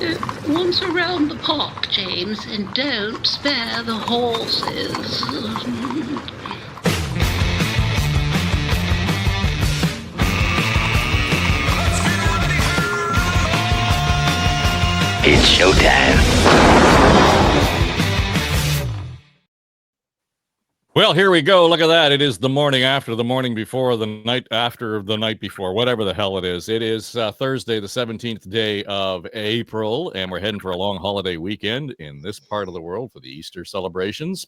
Once around the park, James, and don't spare the horses. It's showtime. Well, here we go. Look at that. It is the morning after, the morning before, the night after, the night before, whatever the hell it is. It is Thursday, the 17th day of April, and we're heading for a long holiday weekend in this part of the world for the Easter celebrations.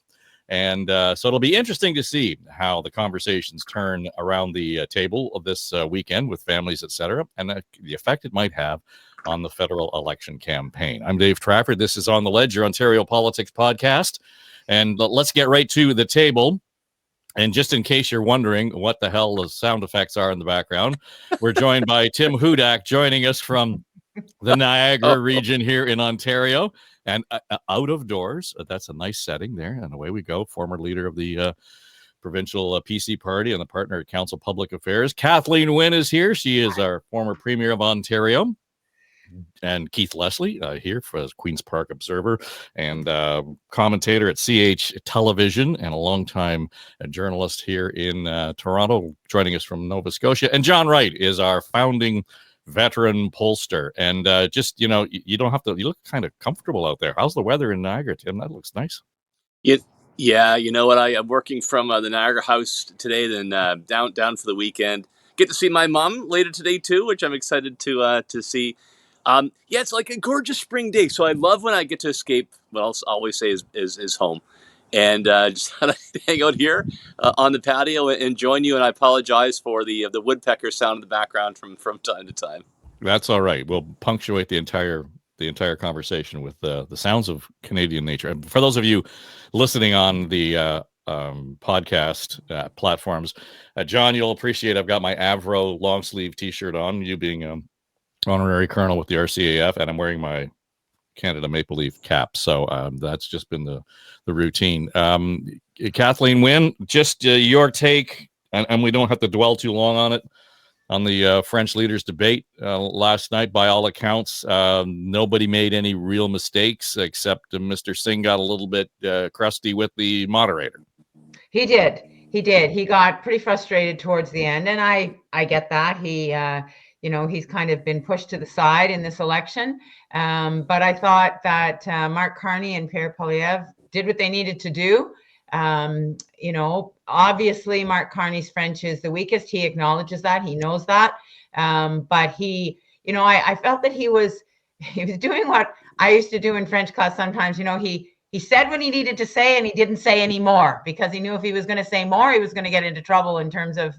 And so it'll be interesting to see how the conversations turn around the table of this weekend with families, etc., and the effect it might have on the federal election campaign. I'm Dave Trafford. This is On the Ledge, your Ontario Politics podcast. And let's get right to the table. And just in case you're wondering what the hell the sound effects are in the background, we're joined by Tim Hudak, joining us from the Niagara region here in Ontario. And out of doors, that's a nice setting there. And away we go. Former leader of the provincial PC party and the partner at Council Public Affairs. Kathleen Wynne is here. She is our former Premier of Ontario. And Keith Leslie here for Queen's Park Observer and commentator at CH Television and a longtime journalist here in Toronto, joining us from Nova Scotia. And John Wright is our founding veteran pollster. And just, you know, you don't have to, you look kind of comfortable out there. How's the weather in Niagara, Tim? That looks nice. Yeah, you know what? I'm working from the Niagara House today, then down for the weekend. Get to see my mom later today, too, which I'm excited to see. Yeah, it's like a gorgeous spring day. So I love when I get to escape what I'll always say is home. And just hang out here on the patio and join you. And I apologize for the woodpecker sound in the background from time to time. That's all right. We'll punctuate the entire conversation with the sounds of Canadian nature. And for those of you listening on the podcast platforms, John, you'll appreciate I've got my Avro long sleeve T-shirt on, you being honorary colonel with the RCAF, and I'm wearing my Canada Maple Leaf cap. So that's just been the routine. Kathleen Wynne, just your take, and we don't have to dwell too long on it, on the French leaders debate last night. By all accounts, nobody made any real mistakes except Mr. Singh got a little bit crusty with the moderator. He did. He got pretty frustrated towards the end, and I get that. He's kind of been pushed to the side in this election. But I thought that Mark Carney and Pierre Poilievre did what they needed to do. Obviously Mark Carney's French is the weakest. He acknowledges that. He knows that. But I felt that he was doing what I used to do in French class sometimes. He said what he needed to say, and he didn't say any more because he knew if he was going to say more, he was going to get into trouble in terms of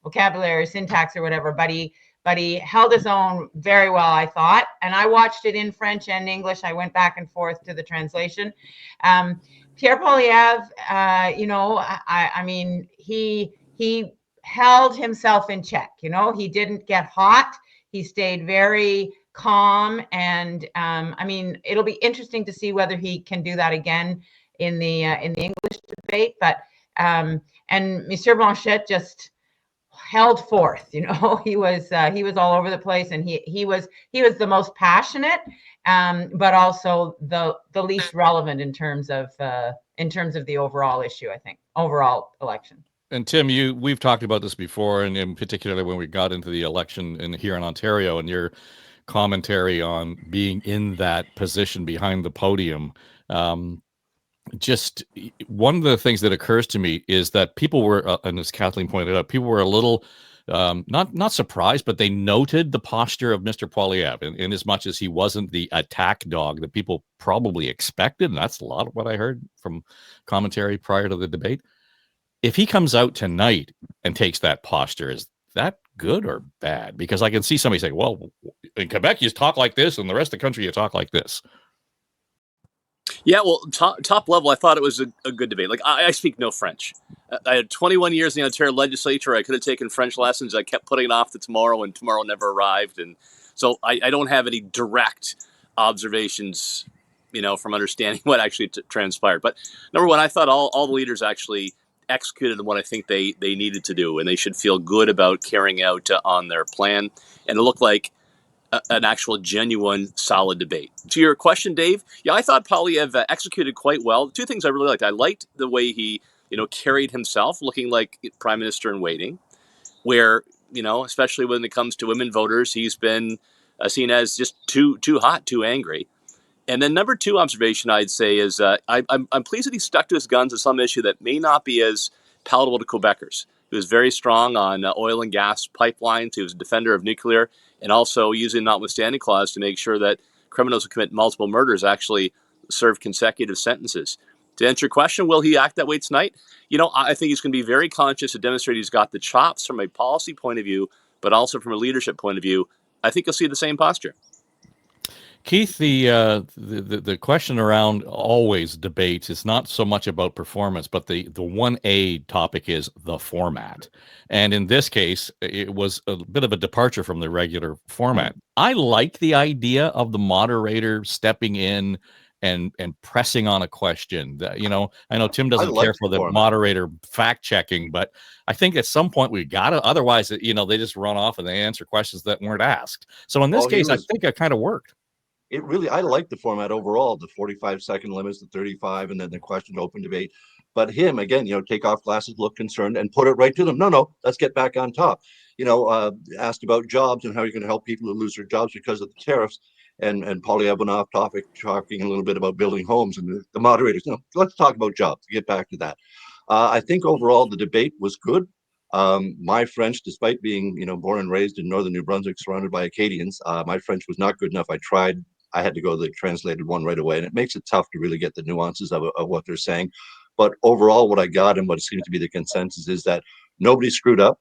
vocabulary, syntax, or whatever. But he held his own very well, I thought. And I watched it in French and English. I went back and forth to the translation. Pierre Poilievre, he held himself in check. He didn't get hot. He stayed very calm. And it'll be interesting to see whether he can do that again in the English debate. But and Monsieur Blanchet just held forth. He was all over the place, and he was the most passionate, but also the least relevant in terms of the overall issue. I think overall election. And Tim, we've talked about this before, and in particular when we got into the election here in Ontario, and your commentary on being in that position behind the podium. Just one of the things that occurs to me is that people were, and as Kathleen pointed out, people were a little not surprised, but they noted the posture of Mr. Poilievre in as much as he wasn't the attack dog that people probably expected. And that's a lot of what I heard from commentary prior to the debate. If he comes out tonight and takes that posture, is that good or bad? Because I can see somebody saying, well, in Quebec, you talk like this, and the rest of the country, you talk like this. Yeah, well, top level, I thought it was a good debate. Like, I speak no French. I had 21 years in the Ontario legislature. I could have taken French lessons. I kept putting it off to tomorrow, and tomorrow never arrived. And so I don't have any direct observations, from understanding what actually transpired. But number one, I thought all the leaders actually executed what I think they needed to do, and they should feel good about carrying out on their plan. And it looked like an actual genuine solid debate. To your question, Dave, yeah, I thought Poilievre executed quite well. Two things I really liked. I liked the way he, carried himself, looking like prime minister in waiting, where, especially when it comes to women voters, he's been seen as just too hot, too angry. And then number two observation I'd say is I'm pleased that he stuck to his guns on some issue that may not be as palatable to Quebecers. He was very strong on oil and gas pipelines. He was a defender of nuclear, and also using notwithstanding clause to make sure that criminals who commit multiple murders actually serve consecutive sentences. To answer your question, will he act that way tonight? I think he's going to be very conscious to demonstrate he's got the chops from a policy point of view, but also from a leadership point of view. I think you'll see the same posture. Keith, the question around always debates is not so much about performance, but the 1A topic is the format. And in this case, it was a bit of a departure from the regular format. I like the idea of the moderator stepping in and pressing on a question. I know Tim doesn't care for the moderator fact checking, but I think at some point we got to, otherwise, they just run off and they answer questions that weren't asked. So in this case, I think it kind of worked. I like the format overall, the 45-second limits, the 35, and then the question open debate. But him, again, take off glasses, look concerned, and put it right to them. No, let's get back on top. Asked about jobs and how you're going to help people who lose their jobs because of the tariffs. And Poilievre went off topic, talking a little bit about building homes. And the moderators, let's talk about jobs. Get back to that. I think overall the debate was good. My French, despite being, born and raised in northern New Brunswick, surrounded by Acadians, my French was not good enough. I tried. I had to go to the translated one right away, and it makes it tough to really get the nuances of what they're saying. But overall, what I got and what seems to be the consensus is that nobody screwed up.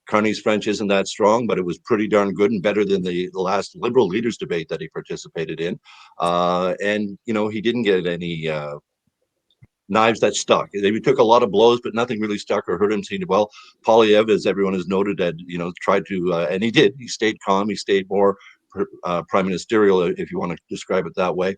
Carney's French isn't that strong, but it was pretty darn good and better than the last Liberal leaders debate that he participated in. And he didn't get any knives that stuck. They took a lot of blows, but nothing really stuck or hurt him. Well, Poilievre, as everyone has noted, had tried to, and he did. He stayed calm. He stayed more prime ministerial, if you want to describe it that way.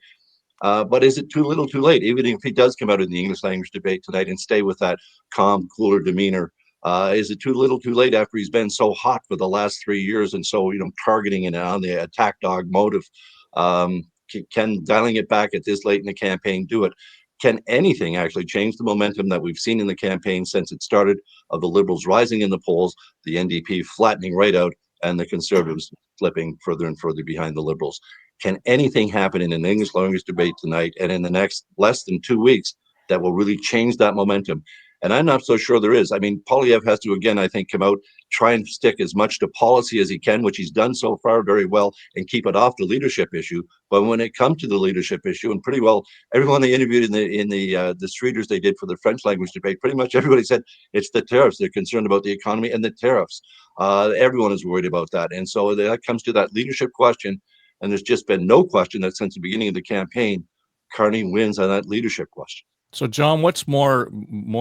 But is it too little, too late? Even if he does come out in the English language debate tonight and stay with that calm, cooler demeanor, is it too little, too late after he's been so hot for the last 3 years and so targeting it on the attack dog motive? Can dialing it back at this late in the campaign do it? Can anything actually change the momentum that we've seen in the campaign since it started, of the Liberals rising in the polls, the NDP flattening right out, and the Conservatives slipping further and further behind the Liberals? Can anything happen in an English language debate tonight and in the next less than 2 weeks that will really change that momentum? And I'm not so sure there is. I mean, Poilievre has to, again, I think, come out, try and stick as much to policy as he can, which he's done so far very well, and keep it off the leadership issue. But when it comes to the leadership issue, and pretty well everyone they interviewed in the streeters they did for the French language debate, pretty much everybody said it's the tariffs. They're concerned about the economy and the tariffs. Everyone is worried about that. And so that comes to that leadership question. And there's just been no question that since the beginning of the campaign, Carney wins on that leadership question. So, John, what's more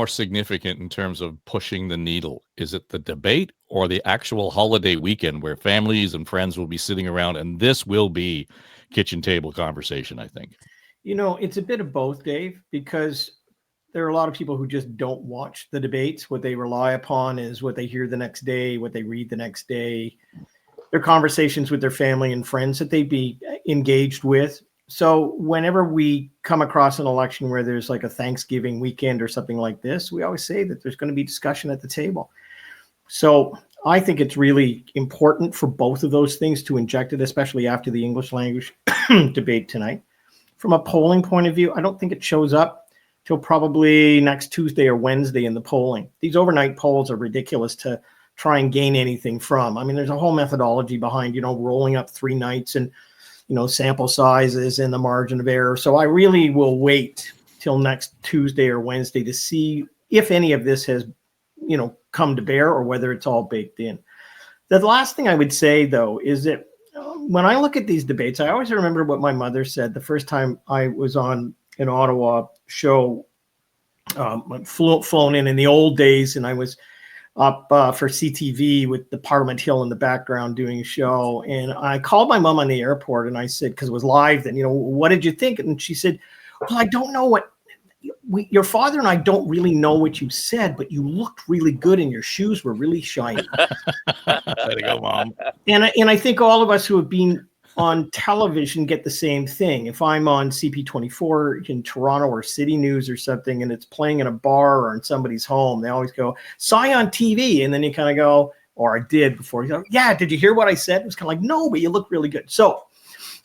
significant in terms of pushing the needle? Is it the debate or the actual holiday weekend where families and friends will be sitting around, and this will be kitchen table conversation, I think? It's a bit of both, Dave, because there are a lot of people who just don't watch the debates. What they rely upon is what they hear the next day, what they read the next day, their conversations with their family and friends that they'd be engaged with. So whenever we come across an election where there's like a Thanksgiving weekend or something like this, we always say that there's going to be discussion at the table. So I think it's really important for both of those things to inject it, especially after the English language debate tonight. From a polling point of view, I don't think it shows up till probably next Tuesday or Wednesday in the polling. These overnight polls are ridiculous to try and gain anything from. I mean, there's a whole methodology behind, rolling up 3 nights and sample sizes and the margin of error. So I really will wait till next Tuesday or Wednesday to see if any of this has, come to bear or whether it's all baked in. The last thing I would say, though, is that when I look at these debates, I always remember what my mother said the first time I was on an Ottawa show, flown in the old days, and I was up for CTV with the Parliament Hill in the background doing a show. And I called my mom on the airport and I said, because it was live then, what did you think? And she said, well, I don't know what, your father and I don't really know what you said, but you looked really good and your shoes were really shiny. There you go, Mom. And I think all of us who have been on television get the same thing. If I'm on CP24 in Toronto or City News or something, and it's playing in a bar or in somebody's home, they always go, saw you on TV. And then you kind of go, or I did before. You go, yeah, did you hear what I said? It was kind of like, no, but you look really good. So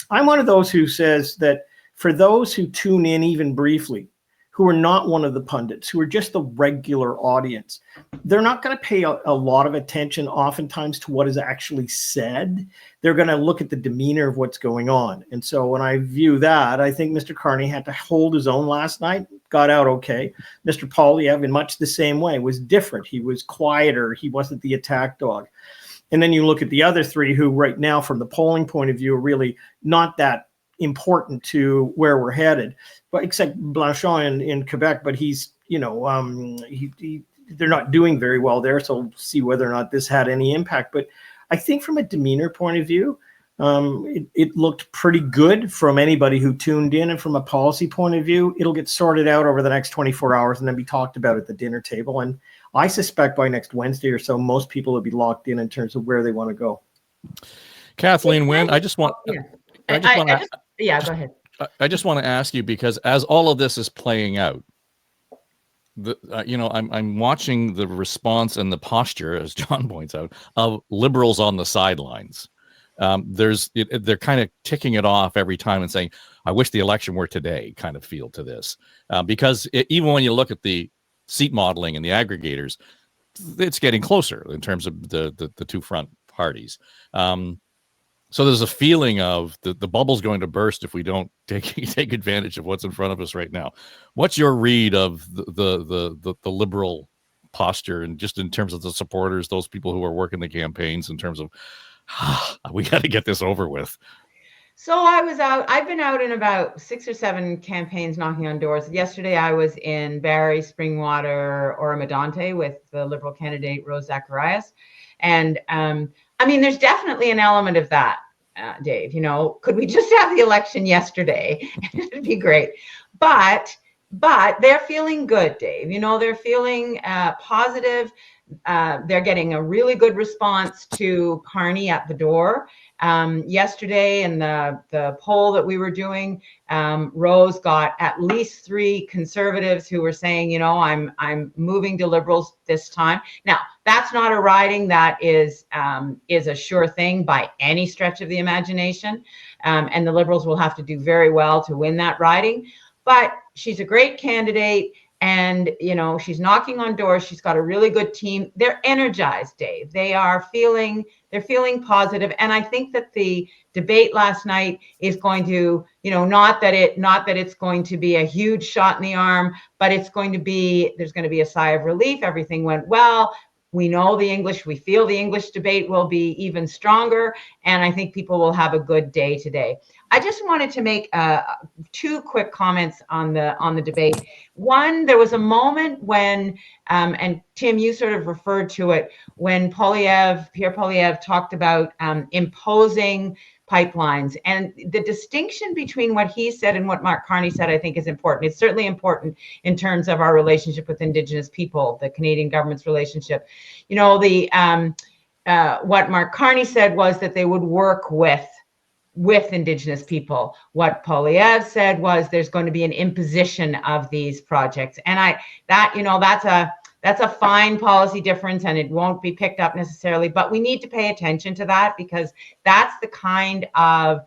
I'm one of those who says that for those who tune in even briefly, who are not one of the pundits, who are just the regular audience, they're not going to pay a lot of attention oftentimes to what is actually said. They're going to look at the demeanor of what's going on. And so when I view that, I think Mr. Carney had to hold his own last night, got out okay. Mr. Poilievre, in much the same way, was different. He was quieter. He wasn't the attack dog. And then you look at the other three who right now, from the polling point of view, are really not that important to where we're headed, but except Blanchet in Quebec, but he's, they're not doing very well there. So we'll see whether or not this had any impact. But I think from a demeanor point of view, it looked pretty good from anybody who tuned in. And from a policy point of view, it'll get sorted out over the next 24 hours and then be talked about at the dinner table. And I suspect by next Wednesday or so, most people will be locked in terms of where they want to go. Kathleen, Wynne, I just want... Yeah, go ahead. I just want to ask you, because as all of this is playing out, I'm watching the response and the posture, as John points out, of Liberals on the sidelines. They're kind of ticking it off every time and saying, "I wish the election were today," kind of feel to this, because even when you look at the seat modeling and the aggregators, it's getting closer in terms of the two front parties. So there's a feeling of the bubble's going to burst if we don't take advantage of what's in front of us right now. What's your read of the Liberal posture, and just in terms of the supporters, those people who are working the campaigns, in terms of we got to get this over with? So I've been out in about 6 or 7 campaigns knocking on doors. Yesterday I was in Barrie, Springwater, Oromodonte with the Liberal candidate Rose Zacharias. And there's definitely an element of that, Dave. Could we just have the election yesterday? It'd be great. But they're feeling good, Dave. They're feeling positive. They're getting a really good response to Carney at the door. Yesterday in the poll that we were doing, Rose got at least 3 conservatives who were saying, I'm moving to Liberals this time. Now, that's not a riding that is a sure thing by any stretch of the imagination. And the Liberals will have to do very well to win that riding. But she's a great candidate. And, she's knocking on doors. She's got a really good team. They're energized, Dave. They're feeling positive. And I think that the debate last night is going to, not that it's going to be a huge shot in the arm, but there's going to be a sigh of relief. Everything went well. We know we feel the English debate will be even stronger. And I think people will have a good day today. I just wanted to make 2 quick comments on the debate. One, there was a moment when, and Tim, you sort of referred to it, when Pierre Poilievre talked about imposing pipelines. And the distinction between what he said and what Mark Carney said, I think, is important. It's certainly important in terms of our relationship with Indigenous people, the Canadian government's relationship. What Mark Carney said was that they would work with Indigenous people. What Poilievre said was there's going to be an imposition of these projects. And that's a fine policy difference, and it won't be picked up necessarily, but we need to pay attention to that, because that's the kind of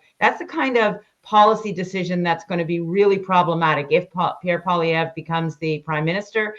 policy decision that's going to be really problematic if Pierre Poilievre becomes the prime minister.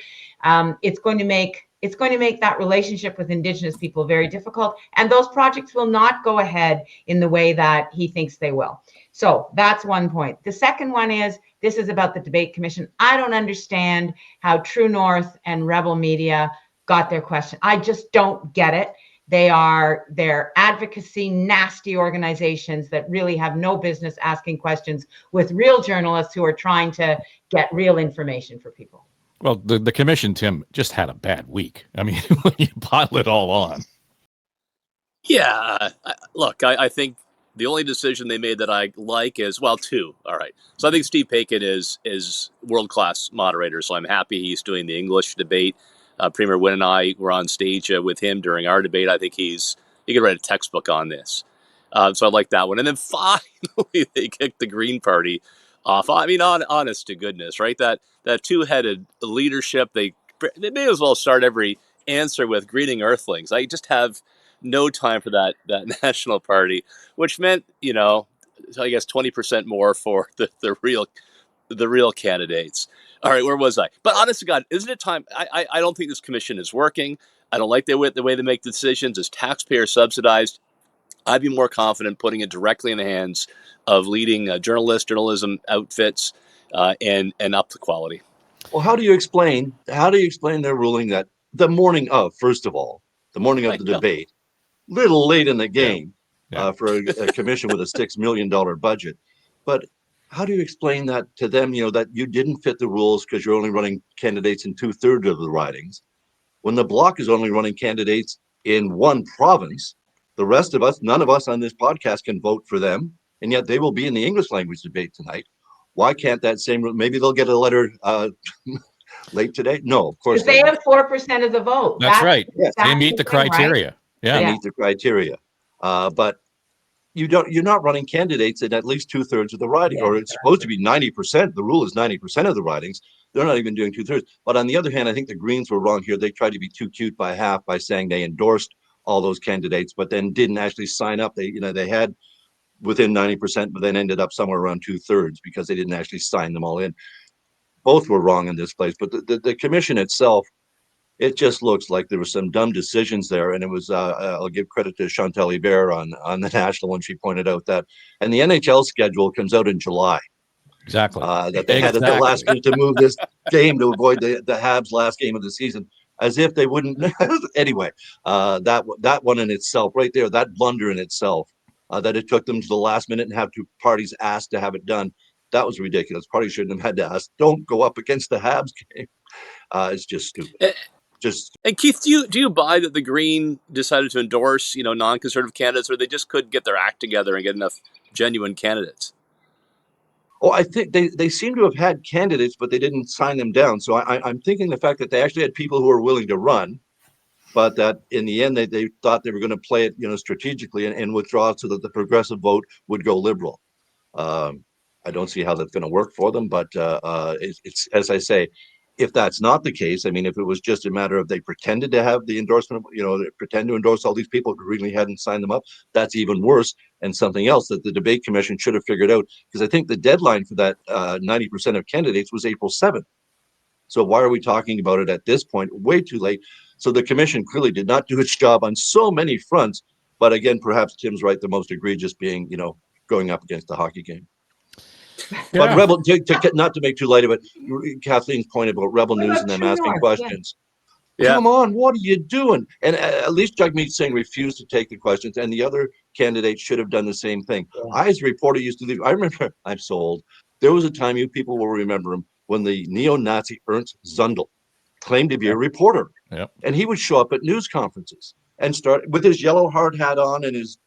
It's going to make that relationship with Indigenous people very difficult, and those projects will not go ahead in the way that he thinks they will. So that's one point. The second one is, this is about the debate commission. I don't understand how True North and Rebel Media got their question. I just don't get it. They're advocacy, nasty organizations that really have no business asking questions with real journalists who are trying to get real information for people. Well, the commission, Tim, just had a bad week. I mean, you pile it all on. Yeah. Look, I think the only decision they made that I like is, 2. All right. So I think Steve Paikin is world-class moderator. So I'm happy he's doing the English debate. Premier Wynne and I were on stage with him during our debate. I think he could write a textbook on this. So I like that one. And then finally, they kicked the Green Party off. I mean, honest to goodness, right? That two-headed leadership. They may as well start every answer with "Greeting Earthlings." I just have no time for that National Party, which meant, I guess 20% more for the real candidates. All right, where was I? But honest to God, isn't it time? I don't think this commission is working. I don't like the way they make decisions. It's taxpayer subsidized. I'd be more confident putting it directly in the hands of leading journalism outfits, and up the quality. Well, how do you explain their ruling that the morning of, first of all, the morning of the debate, little late in the game, for a commission with a $6 million budget, but how do you explain that to them, that you didn't fit the rules because you're only running candidates in 2/3 of the ridings, when the Bloc is only running candidates in one province? The rest of us, none of us on this podcast can vote for them, and yet they will be in the English language debate tonight. Why can't that same, maybe they'll get a letter late today? No, of course they have 4% of the vote. That's right. Yes. They meet the criteria. Right? They meet the criteria. But you're not running candidates in at least 2/3 of the riding, or it's supposed to be 90%. The rule is 90% of the ridings. They're not even doing 2/3. But on the other hand, I think the Greens were wrong here. They tried to be too cute by half by saying they endorsed all those candidates, but then didn't actually sign up. They had within 90%, but then ended up somewhere around 2/3 because they didn't actually sign them all in. Both were wrong in this place. But the commission itself, it just looks like there were some dumb decisions there. And it was, I'll give credit to Chantal Hébert on the National when she pointed out that, and the NHL schedule comes out in July. Exactly. That they had at the last minute to move this game to avoid the Habs' last game of the season, as if they wouldn't. Anyway, that one in itself, right there, that blunder in itself, that it took them to the last minute and have two parties ask to have it done, that was ridiculous. Parties shouldn't have had to ask. Don't go up against the Habs game. It's just stupid. And Keith, do you buy that the Green decided to endorse non-conservative candidates, or they just couldn't get their act together and get enough genuine candidates? Oh, I think they seem to have had candidates, but they didn't sign them down. So I'm thinking the fact that they actually had people who were willing to run, but that in the end they thought they were going to play it strategically and withdraw so that the progressive vote would go Liberal. I don't see how that's going to work for them, but it's as I say, if that's not the case, I mean, if it was just a matter of they pretended to have the endorsement, they pretend to endorse all these people who really hadn't signed them up, that's even worse. And something else that the debate commission should have figured out, because I think the deadline for that 90% of candidates was April 7th. So why are we talking about it at this point? Way too late. So the commission clearly did not do its job on so many fronts. But again, perhaps Tim's right, the most egregious being, going up against the hockey game. But Rebel, not to make too light of it, Kathleen's point about Rebel News and them asking questions. Yeah. Come on, what are you doing? And at least Jagmeet Singh refused to take the questions, and the other candidates should have done the same thing. Yeah. I, as a reporter, used to leave. I remember, I'm so old. There was a time, you people will remember him, when the neo-Nazi Ernst Zundel claimed to be a reporter. Yep. And he would show up at news conferences and start with his yellow hard hat on and his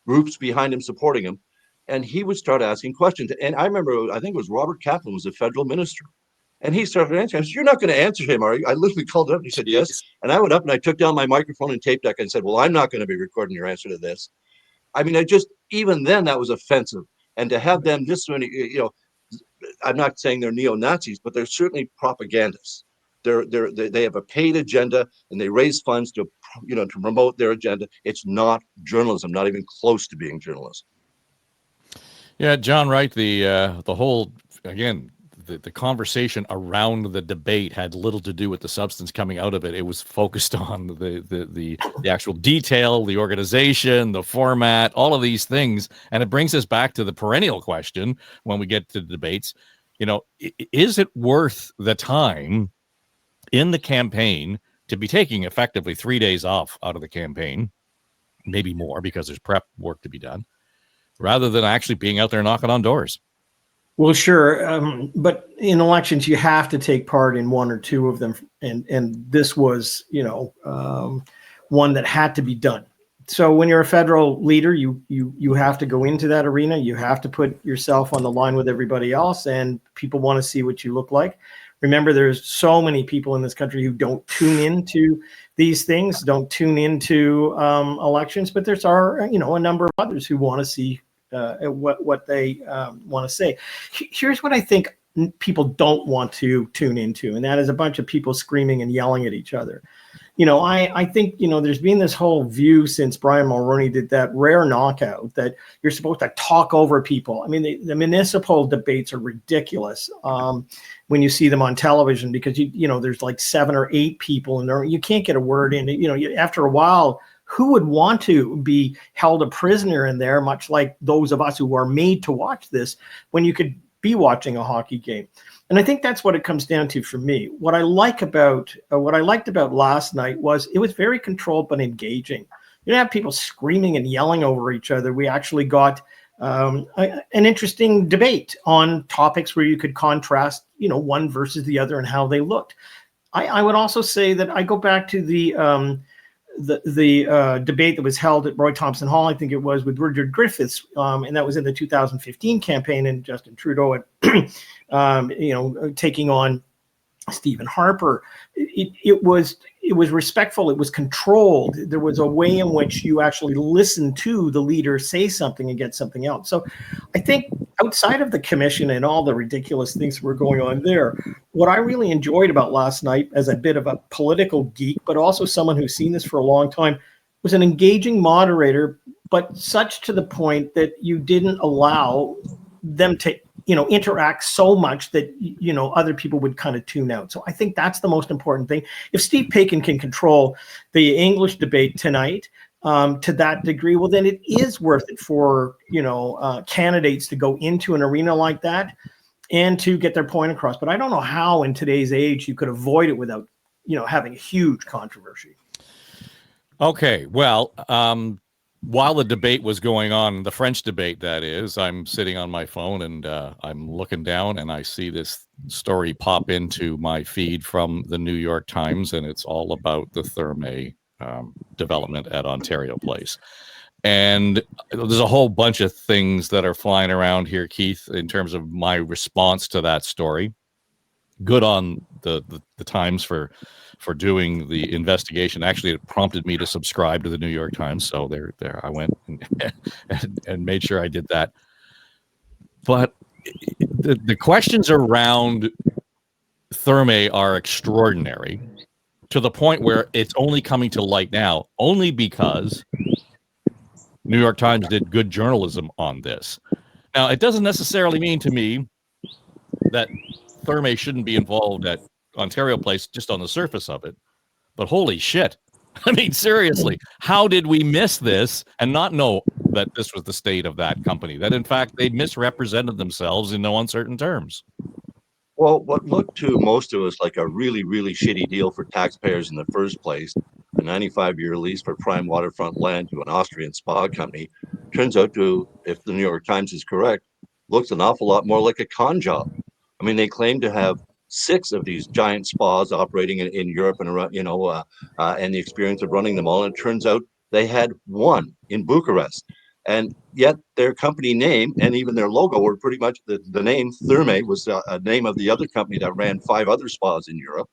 groups behind him supporting him. And he would start asking questions. And I remember, I think it was Robert Kaplan was a federal minister. And he started answering. I said, "You're not going to answer him, are you?" I literally called up and he said, "Yes." And I went up and I took down my microphone and tape deck and said, "Well, I'm not going to be recording your answer to this." I mean, even then that was offensive. And to have them this many, I'm not saying they're neo-Nazis, but they're certainly propagandists. They have a paid agenda and they raise funds to promote their agenda. It's not journalism, not even close to being journalism. Yeah, John Wright, the whole, again, the conversation around the debate had little to do with the substance coming out of it. It was focused on the actual detail, the organization, the format, all of these things. And it brings us back to the perennial question when we get to the debates. Is it worth the time in the campaign to be taking effectively 3 days off out of the campaign, maybe more because there's prep work to be done, rather than actually being out there knocking on doors? Well, sure. But in elections, you have to take part in one or two of them. And this was, one that had to be done. So when you're a federal leader, you have to go into that arena. You have to put yourself on the line with everybody else, and people want to see what you look like. Remember, there's so many people in this country who don't tune into these things, don't tune into elections, but there's a number of others who want to see what they want to say. Here's what I think people don't want to tune into, and that is a bunch of people screaming and yelling at each other. I think, there's been this whole view since Brian Mulroney did that rare knockout that you're supposed to talk over people. I mean, the municipal debates are ridiculous when you see them on television, because, there's like 7 or 8 people in there. You can't get a word in. After a while, who would want to be held a prisoner in there, much like those of us who are made to watch this, when you could be watching a hockey game? And I think that's what it comes down to for me. What I liked about last night was it was very controlled but engaging. You didn't have people screaming and yelling over each other. We actually got an interesting debate on topics where you could contrast, one versus the other and how they looked. I would also say that I go back to the debate that was held at Roy Thompson Hall, I think it was, with Richard Griffiths, and that was in the 2015 campaign, and Justin Trudeau taking on Stephen Harper. It was respectful. It was controlled. There was a way in which you actually listened to the leader say something and get something out. So I think outside of the commission and all the ridiculous things that were going on there, what I really enjoyed about last night, as a bit of a political geek, but also someone who's seen this for a long time, was an engaging moderator, but such to the point that you didn't allow them to interact so much that other people would kind of tune out. So I think that's the most important thing. If Steve Paikin can control the English debate tonight to that degree, well, then it is worth it for candidates to go into an arena like that and to get their point across. But I don't know how in today's age you could avoid it without having a huge controversy. Okay, well, while the debate was going on, the French debate, that is, I'm sitting on my phone and I'm looking down and I see this story pop into my feed from the New York Times, and it's all about the Therme development at Ontario Place. And there's a whole bunch of things that are flying around here, Keith, in terms of my response to that story. Good on the Times for doing the investigation. Actually, it prompted me to subscribe to the New York Times. So there I went and made sure I did that. But the questions around Therme are extraordinary, to the point where it's only coming to light now, only because New York Times did good journalism on this. Now, it doesn't necessarily mean to me that Therme shouldn't be involved at Ontario Place just on the surface of it, but holy shit. I mean, seriously, how did we miss this and not know that this was the state of that company, that in fact they misrepresented themselves in no uncertain terms? Well, what looked to most of us like a really, really shitty deal for taxpayers in the first place, a 95-year lease for prime waterfront land to an Austrian spa company, turns out to, if the New York Times is correct, looks an awful lot more like a con job. I mean, they claim to have 6 of these giant spas operating in Europe and around, and the experience of running them all. And it turns out they had 1 in Bucharest. And yet their company name and even their logo were pretty much the name Therme was a name of the other company that ran 5 other spas in Europe.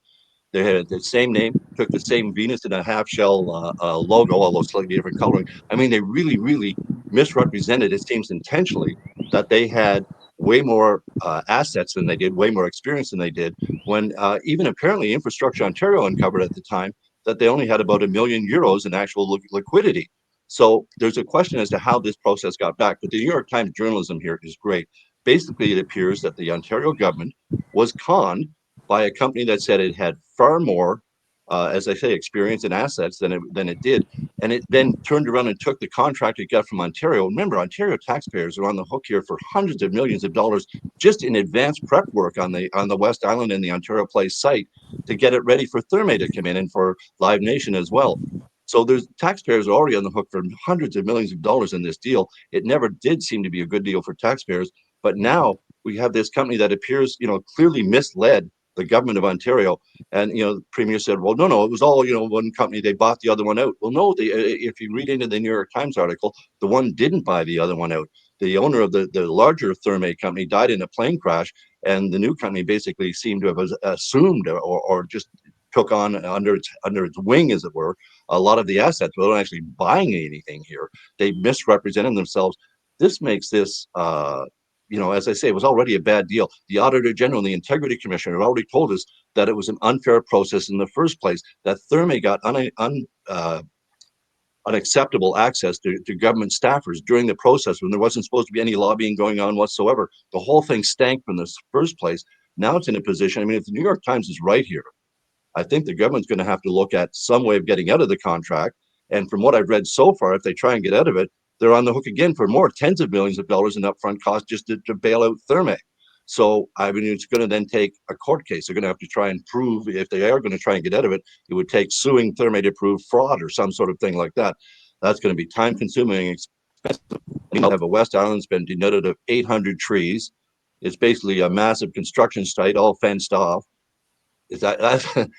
They had the same name, took the same Venus and a half shell logo, although slightly different coloring. I mean, they really, really misrepresented, it seems intentionally, that they had way more assets than they did, way more experience than they did, when even apparently Infrastructure Ontario uncovered at the time that they only had about €1 million in actual liquidity. So there's a question as to how this process got back. But the New York Times journalism here is great. Basically, it appears that the Ontario government was conned by a company that said it had far more, as I say, experience and assets than it did. And it then turned around and took the contract it got from Ontario. Remember, Ontario taxpayers are on the hook here for hundreds of millions of dollars just in advanced prep work on the West Island and the Ontario Place site to get it ready for Therme to come in and for Live Nation as well. So there's taxpayers are already on the hook for hundreds of millions of dollars in this deal. It never did seem to be a good deal for taxpayers. But now we have this company that appears, clearly misled the government of Ontario. And, the Premier said, well, no, it was all, one company, they bought the other one out. Well, no, if you read into the New York Times article, the one didn't buy the other one out. The owner of the larger Therme company died in a plane crash. and the new company basically seemed to have assumed or just took on under its wing, as it were, a lot of the assets without actually buying anything here. They misrepresented themselves. This makes this, as I say, it was already a bad deal. The Auditor General and the Integrity Commissioner had already told us that it was an unfair process in the first place, that Therme got unacceptable access to government staffers during the process when there wasn't supposed to be any lobbying going on whatsoever. The whole thing stank from the first place. Now it's in a position, I mean, if the New York Times is right here, I think the government's going to have to look at some way of getting out of the contract. And from what I've read so far, if they try and get out of it, they're on the hook again for more tens of millions of dollars in upfront costs just to bail out Therme. So, I mean, it's going to then take a court case. They're going to have to try and prove, if they are going to try and get out of it, it would take suing Therme to prove fraud or some sort of thing like that. That's going to be time consuming and expensive. You have a West Island's been denuded of 800 trees. It's basically a massive construction site, all fenced off. Is that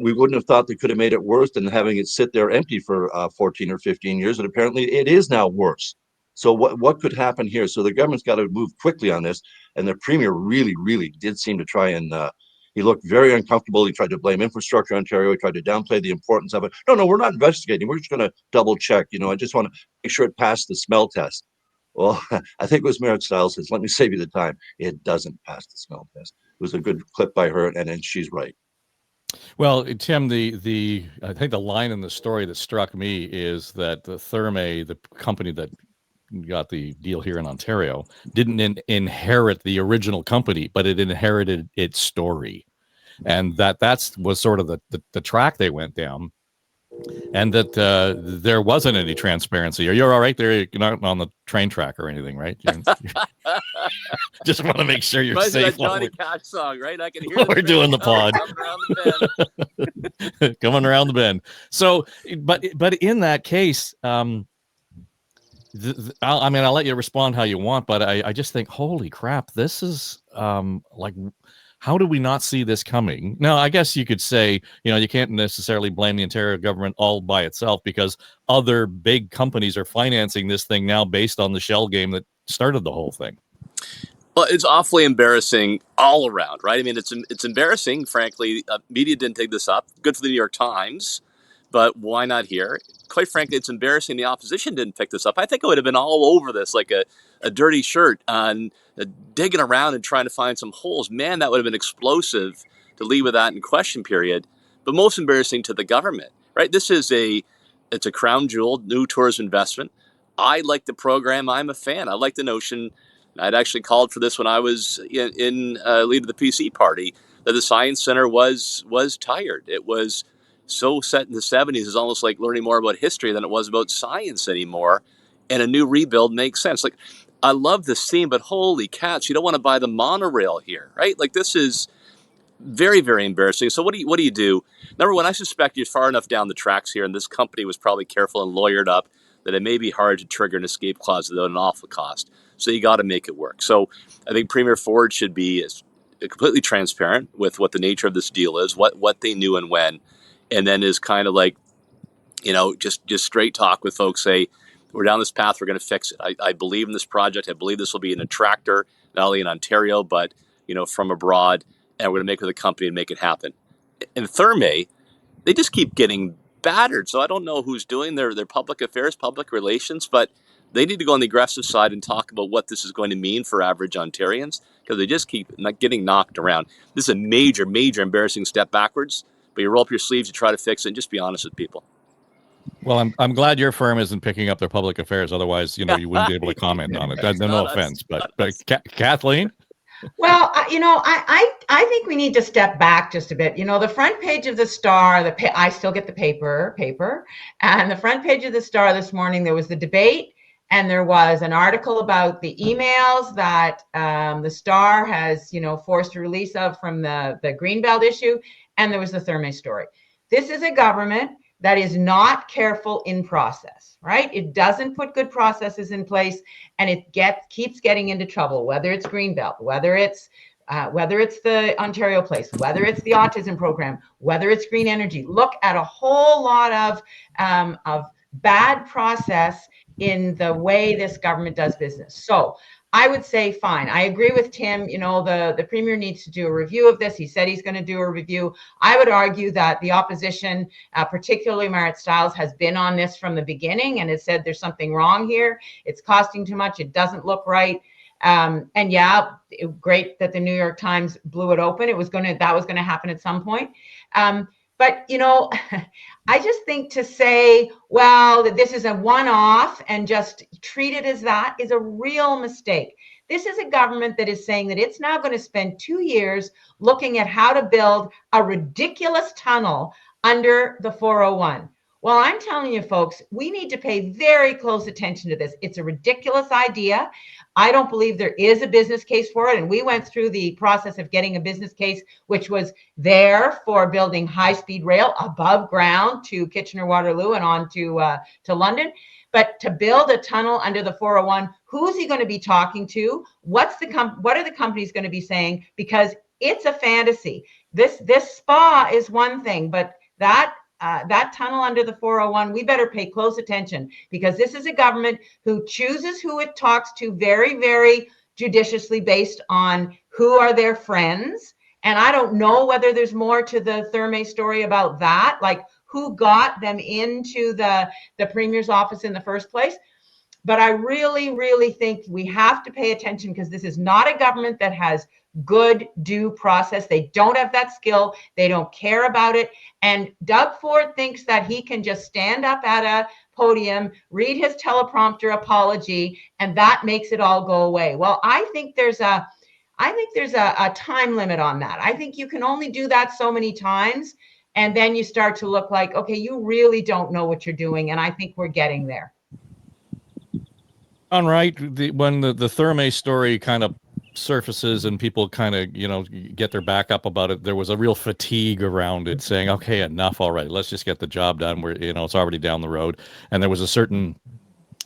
we wouldn't have thought they could have made it worse than having it sit there empty for 14 or 15 years, and apparently it is now worse. So what could happen here? So the government's got to move quickly on this, and the premier really did seem to try and he looked very uncomfortable. He tried to blame Infrastructure Ontario. He tried to downplay the importance of it. No, we're not investigating. We're just going to double check. I just want to make sure it passed the smell test. Well, I think it was Merritt Stiles says, let me save you the time. It doesn't pass the smell test. It was a good clip by her, and then she's right. Well, Tim, I think the line in the story that struck me is that the Therme, the company that got the deal here in Ontario, didn't inherit the original company, but it inherited its story, and that was sort of the track they went down, and that there wasn't any transparency. Are you all right there? You're not on the train track or anything, right? Just want to make sure you're safe. That Johnny Cash song, right? I can hear while we're doing the pod. Coming around the bend. So, but in that case, I mean, I'll let you respond how you want, but I just think, holy crap, this is like, how do we not see this coming? Now, I guess you could say, you can't necessarily blame the Ontario government all by itself, because other big companies are financing this thing now based on the shell game that started the whole thing. Well, it's awfully embarrassing all around, right? I mean, it's embarrassing, frankly. Media didn't take this up. Good for the New York Times, but why not here? Quite frankly, it's embarrassing the opposition didn't pick this up. I think it would have been all over this like a dirty shirt on digging around and trying to find some holes. Man, that would have been explosive to leave with that in question period. But most embarrassing to the government, right? It's a crown jewel, new tourism investment. I like the program. I'm a fan. I like the notion. I'd actually called for this when I was in lead of the PC party, that the Science Center was tired. It was so set in the 70s, it's almost like learning more about history than it was about science anymore. And a new rebuild makes sense. Like, I love this theme, but holy cats, you don't want to buy the monorail here, right? Like, this is very, very embarrassing. So what do you do? Number one, I suspect you're far enough down the tracks here, and this company was probably careful and lawyered up that it may be hard to trigger an escape clause without an awful cost. So you got to make it work. So I think Premier Ford should be completely transparent with what the nature of this deal is, what they knew and when, and then is kind of like, just straight talk with folks. Say, we're down this path. We're going to fix it. I believe in this project. I believe this will be an attractor, not only in Ontario, but from abroad. And we're going to make it with a company and make it happen. In Therme, they just keep getting battered. So I don't know who's doing their public affairs, public relations, but they need to go on the aggressive side and talk about what this is going to mean for average Ontarians, because they just keep getting knocked around. This is a major, major embarrassing step backwards, but you roll up your sleeves, you try to fix it, and just be honest with people. Well, I'm glad your firm isn't picking up their public affairs. Otherwise, you wouldn't be able to comment on it. No offense, but Kathleen? Well, I think we need to step back just a bit. The front page of the Star, I still get the paper, and the front page of the Star this morning, there was the debate, and there was an article about the emails that the Star has, forced a release of from the Greenbelt issue, and there was the Therme story. This is a government that is not careful in process, right? It doesn't put good processes in place, and it keeps getting into trouble, whether it's Greenbelt, whether it's the Ontario Place, whether it's the autism program, whether it's green energy. Look at a whole lot of bad process in the way this government does business. So I would say fine. I agree with Tim. You know, the premier needs to do a review of this. He said he's going to do a review. I would argue that the opposition, particularly Marit Stiles, has been on this from the beginning and has said there's something wrong here. It's costing too much. It doesn't look right. And yeah, great that the New York Times blew it open. That was going to happen at some point. But, you know, I just think to say, well, that this is a one-off and just treat it as that is a real mistake. This is a government that is saying that it's now going to spend 2 years looking at how to build a ridiculous tunnel under the 401. Well, I'm telling you, folks, we need to pay very close attention to this. It's a ridiculous idea. I don't believe there is a business case for it. And we went through the process of getting a business case, which was there for building high-speed rail above ground to Kitchener-Waterloo and on to London. But to build a tunnel under the 401, who's he going to be talking to? What are the companies going to be saying? Because it's a fantasy. This spa is one thing, but that tunnel under the 401, we better pay close attention, because this is a government who chooses who it talks to very, very judiciously based on who are their friends. And I don't know whether there's more to the Therme story about that, like who got them into the premier's office in the first place. But I really, really think we have to pay attention, because this is not a government that has good due process. They don't have that skill. They don't care about it. And Doug Ford thinks that he can just stand up at a podium, read his teleprompter apology, and that makes it all go away. Well, I think there's a time limit on that. I think you can only do that so many times, and then you start to look like, okay, you really don't know what you're doing. And I think we're getting there. On Wright, when the Therme story kind of surfaces and people kind of, you know, get their back up about it, there was a real fatigue around it, saying, okay, enough, all right, let's just get the job done. We're, you know, it's already down the road. And there was a certain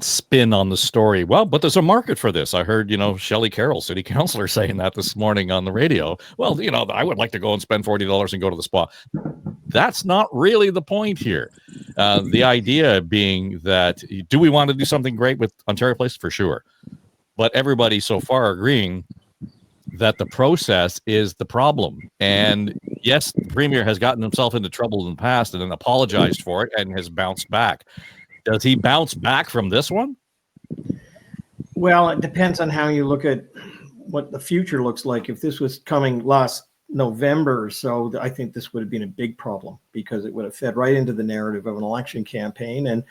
spin on the story. Well, but there's a market for this. I heard, you know, Shelley Carroll, city councillor, saying that this morning on the radio. Well, you know, I would like to go and spend $40 and go to the spa. That's not really the point here. The idea being that, do we want to do something great with Ontario Place? For sure. But everybody so far agreeing that the process is the problem. And yes, the premier has gotten himself into trouble in the past and then apologized for it and has bounced back. Does he bounce back from this one? Well, it depends on how you look at what the future looks like. If this was coming last November or so, I think this would have been a big problem, because it would have fed right into the narrative of an election campaign, and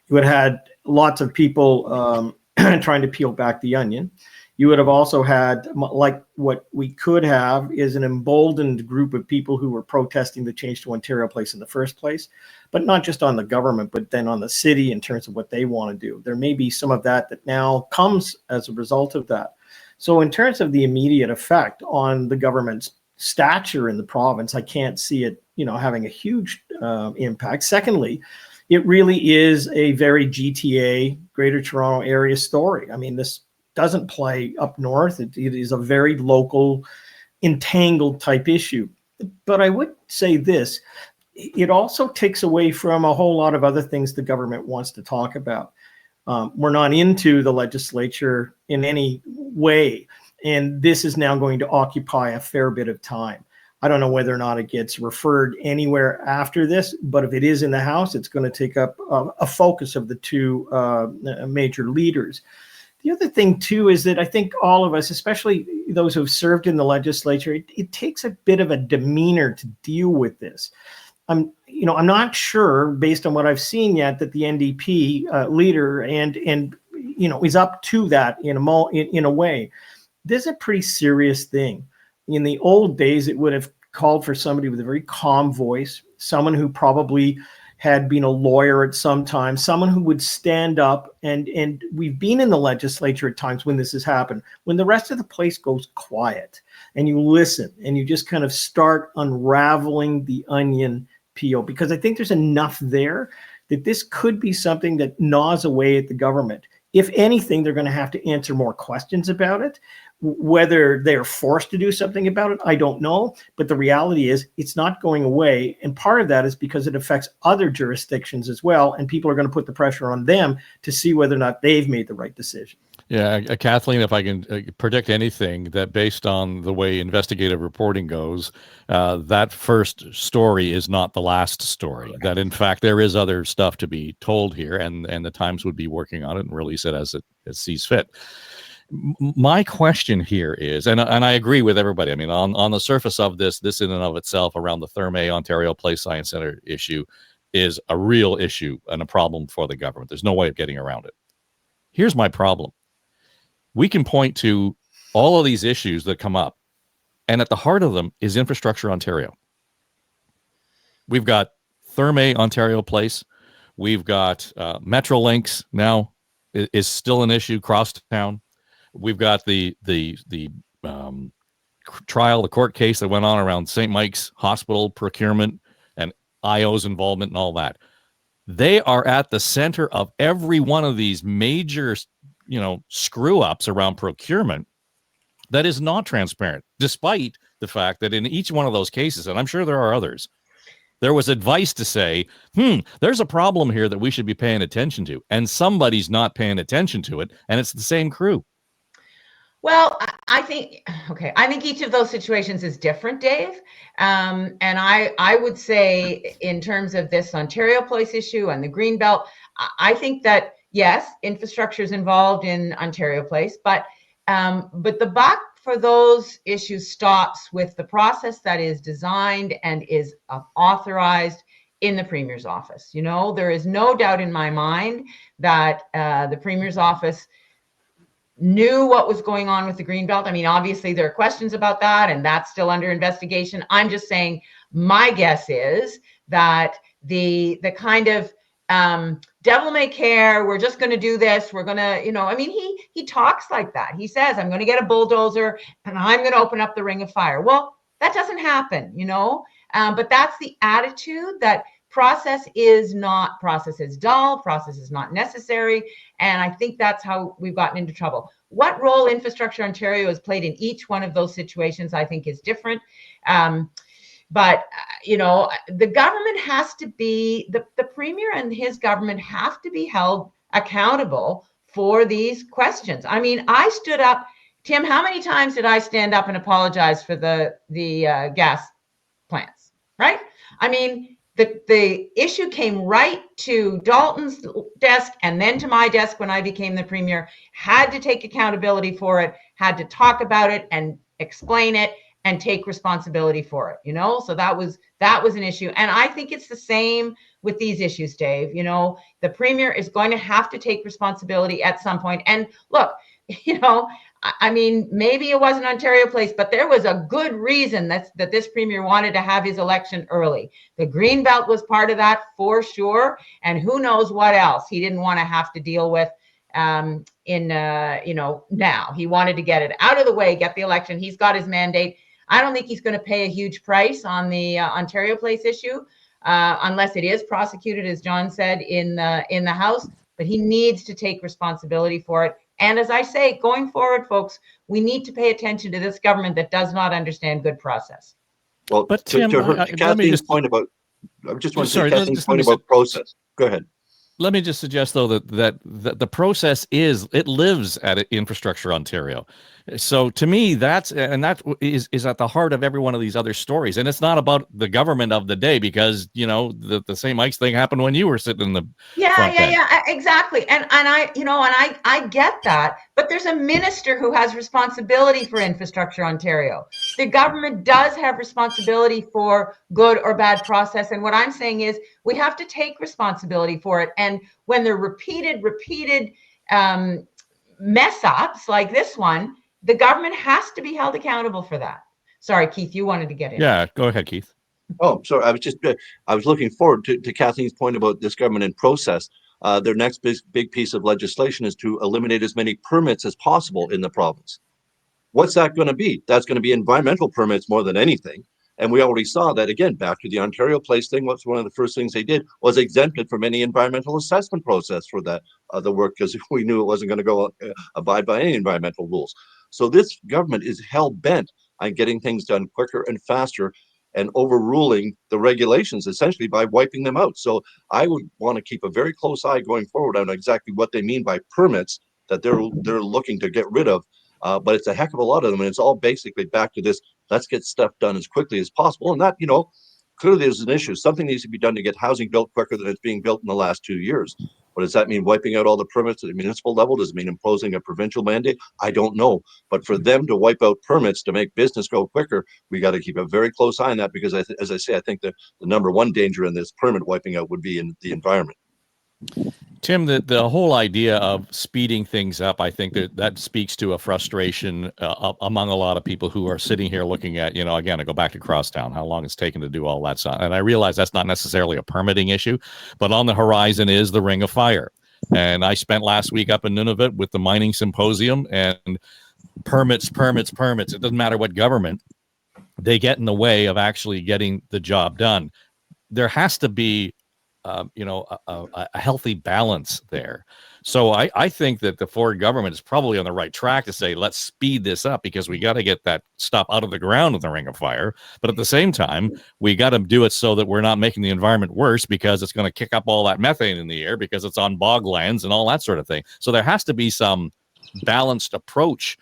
you would have had lots of people trying to peel back the onion. You would have also had, like what we could have is an emboldened group of people who were protesting the change to Ontario Place in the first place, but not just on the government, but then on the city in terms of what they want to do. There may be some of that now comes as a result of that. So in terms of the immediate effect on the government's stature in the province, I can't see it, you know, having a huge impact. Secondly, it really is a very GTA, Greater Toronto Area story. I mean, this doesn't play up north. It is a very local, entangled type issue. But I would say this, it also takes away from a whole lot of other things the government wants to talk about. We're not into the legislature in any way, and this is now going to occupy a fair bit of time. I don't know whether or not it gets referred anywhere after this, but if it is in the House, it's going to take up a focus of the two major leaders. The other thing, too, is that I think all of us, especially those who have served in the legislature, it takes a bit of a demeanor to deal with this. I'm not sure, based on what I've seen yet, that the NDP leader and is up to that in a way. This is a pretty serious thing. In the old days, it would have called for somebody with a very calm voice, someone who probably had been a lawyer at some time, someone who would stand up, and we've been in the legislature at times when this has happened, when the rest of the place goes quiet and you listen and you just kind of start unraveling the onion peel, because I think there's enough there that this could be something that gnaws away at the government. If anything, they're going to have to answer more questions about it. Whether they're forced to do something about it, I don't know. But the reality is it's not going away. And part of that is because it affects other jurisdictions as well. And people are going to put the pressure on them to see whether or not they've made the right decision. Yeah, Kathleen, if I can predict anything, that based on the way investigative reporting goes, that first story is not the last story. That in fact there is other stuff to be told here, and the Times would be working on it and release it as it sees fit. My question here is, and I agree with everybody. I mean, on the surface of this in and of itself around the Therme Ontario Place Science Centre issue is a real issue and a problem for the government. There's no way of getting around it. Here's my problem. We can point to all of these issues that come up, and at the heart of them is Infrastructure Ontario. We've got Therme Ontario Place. We've got Metrolinx now is still an issue across town. We've got the trial, the court case that went on around St. Mike's Hospital procurement and IO's involvement and all that. They are at the center of every one of these major screw ups around procurement that is not transparent, despite the fact that in each one of those cases, and I'm sure there are others, there was advice to say, there's a problem here that we should be paying attention to, and somebody's not paying attention to it, and it's the same crew. Well, I think each of those situations is different, Dave. And I would say in terms of this Ontario Place issue and the Greenbelt, I think that, yes, infrastructure is involved in Ontario Place, but the buck for those issues stops with the process that is designed and is authorized in the Premier's office. There is no doubt in my mind that the Premier's office knew what was going on with the Greenbelt. I mean, obviously there are questions about that, and that's still under investigation. I'm just saying my guess is that the kind of devil may care, we're just going to do this, we're going to, he talks like that. He says, I'm going to get a bulldozer and I'm going to open up the ring of fire. Well, that doesn't happen, but that's the attitude that process is dull, process is not necessary. And I think that's how we've gotten into trouble. What role Infrastructure Ontario has played in each one of those situations, I think, is different. But the government has to be, the Premier and his government have to be held accountable for these questions. I mean, I stood up, Tim, how many times did I stand up and apologize for the gas plants, right? I mean, the issue came right to Dalton's desk and then to my desk when I became the Premier, had to take accountability for it, had to talk about it and explain it and take responsibility for it, so that was an issue. And I think it's the same with these issues, Dave. The Premier is going to have to take responsibility at some point. And look, I mean, maybe it wasn't Ontario Place, but there was a good reason that this Premier wanted to have his election early. The Greenbelt was part of that for sure. And who knows what else he didn't want to have to deal with now. He wanted to get it out of the way, get the election. He's got his mandate. I don't think he's going to pay a huge price on the Ontario Place issue unless it is prosecuted, as John said, in the House. But he needs to take responsibility for it. And as I say, going forward, folks, we need to pay attention to this government that does not understand good process. Well, but Tim, Kathleen's point about, I just want to say Kathleen's point about process. Go ahead. Let me just suggest, though, that the process lives at Infrastructure Ontario. So to me, that is at the heart of every one of these other stories. And it's not about the government of the day because, the St. Mike's thing happened when you were sitting in the front bench. Exactly. And I get that. But there's a minister who has responsibility for Infrastructure Ontario. The government does have responsibility for good or bad process. And what I'm saying is we have to take responsibility for it. And when there are repeated mess ups like this one, the government has to be held accountable for that. Sorry, Keith, you wanted to get in. Yeah, go ahead, Keith. Oh, sorry. I was looking forward to Kathleen's point about this government in process. Their next big piece of legislation is to eliminate as many permits as possible in the province. What's that going to be? That's going to be environmental permits more than anything. And we already saw that, again, back to the Ontario Place thing. What's one of the first things they did was exempted from any environmental assessment process for that the work, because we knew it wasn't going to go abide by any environmental rules. So this government is hell-bent on getting things done quicker and faster and overruling the regulations, essentially by wiping them out. So I would want to keep a very close eye going forward on exactly what they mean by permits that they're looking to get rid of. But it's a heck of a lot of them, and it's all basically back to this: let's get stuff done as quickly as possible. And that, clearly there's an issue. Something needs to be done to get housing built quicker than it's being built in the last 2 years. What does that mean? Wiping out all the permits at the municipal level? Does it mean imposing a provincial mandate? I don't know. But for them to wipe out permits to make business go quicker, we got to keep a very close eye on that, because as I say, I think the number one danger in this permit wiping out would be in the environment. Tim, the whole idea of speeding things up, I think that speaks to a frustration among a lot of people who are sitting here looking at, again, I go back to Crosstown, how long it's taken to do all that stuff. And I realize that's not necessarily a permitting issue, but on the horizon is the Ring of Fire. And I spent last week up in Nunavut with the mining symposium, and permits. It doesn't matter what government, they get in the way of actually getting the job done. There has to be a healthy balance there. So I think that the Ford government is probably on the right track to say, let's speed this up, because we got to get that stuff out of the ground with the Ring of Fire. But at the same time, we got to do it so that we're not making the environment worse, because it's going to kick up all that methane in the air because it's on boglands and all that sort of thing. So there has to be some balanced approach.